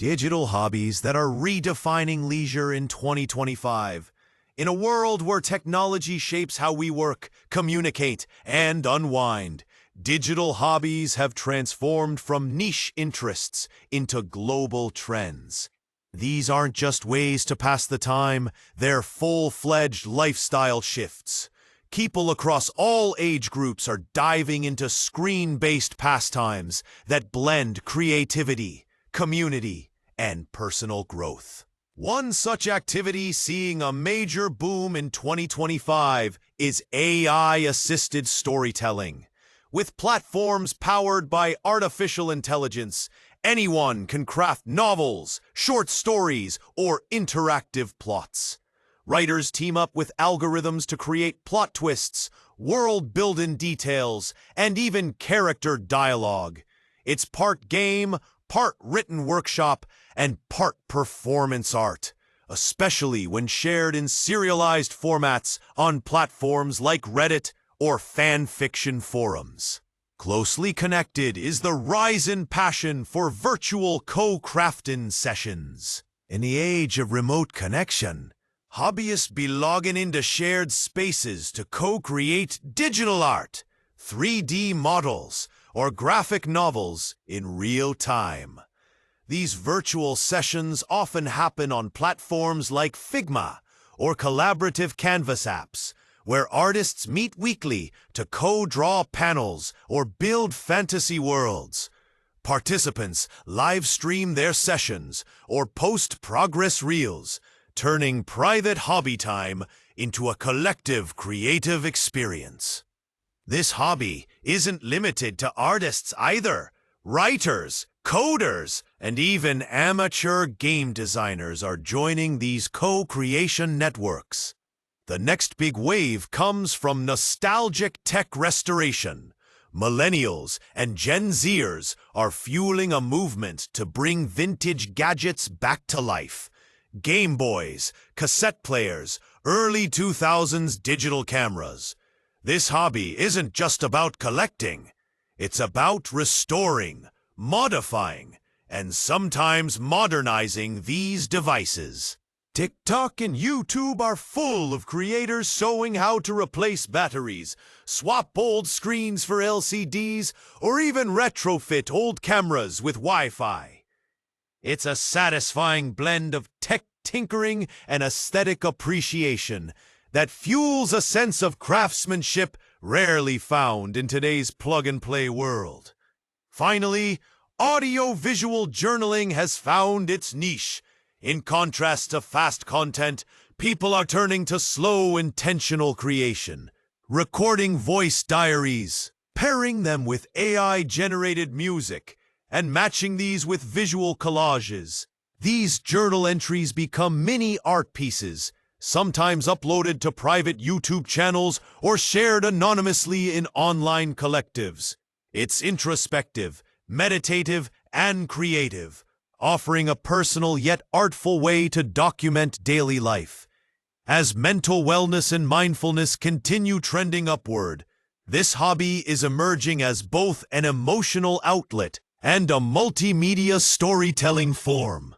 Digital hobbies that are redefining leisure in 2025. In a world where technology shapes how we work, communicate, and unwind, digital hobbies have transformed from niche interests into global trends. These aren't just ways to pass the time, they're full-fledged lifestyle shifts. People across all age groups are diving into screen-based pastimes that blend creativity, community, and personal growth. One such activity seeing a major boom in 2025 is AI-assisted storytelling. With platforms powered by artificial intelligence, anyone can craft novels, short stories, or interactive plots. Writers team up with algorithms to create plot twists, world-building details, and even character dialogue. It's part game, part written workshop, and part performance art, especially when shared in serialized formats on platforms like Reddit or fan fiction forums. Closely connected is the rising passion for virtual co-crafting sessions. In the age of remote connection, hobbyists be logging into shared spaces to co-create digital art, 3D models, or graphic novels in real time. These virtual sessions often happen on platforms like Figma or collaborative canvas apps, where artists meet weekly to co-draw panels or build fantasy worlds. Participants live stream their sessions or post progress reels, turning private hobby time into a collective creative experience. This hobby isn't limited to artists either. Writers, coders, and even amateur game designers are joining these co-creation networks. The next big wave comes from nostalgic tech restoration. Millennials and Gen Zers are fueling a movement to bring vintage gadgets back to life. Game Boys, cassette players, early 2000s digital cameras. This hobby isn't just about collecting. It's about restoring, modifying, and sometimes modernizing these devices. TikTok and YouTube are full of creators showing how to replace batteries, swap old screens for LCDs, or even retrofit old cameras with Wi-Fi. It's a satisfying blend of tech tinkering and aesthetic appreciation that fuels a sense of craftsmanship rarely found in today's plug-and-play world. Finally, audio-visual journaling has found its niche. In contrast to fast content, people are turning to slow, intentional creation, recording voice diaries, pairing them with AI-generated music, and matching these with visual collages. These journal entries become mini art pieces, sometimes uploaded to private YouTube channels or shared anonymously in online collectives. It's introspective, meditative, and creative, offering a personal yet artful way to document daily life. As mental wellness and mindfulness continue trending upward, this hobby is emerging as both an emotional outlet and a multimedia storytelling form.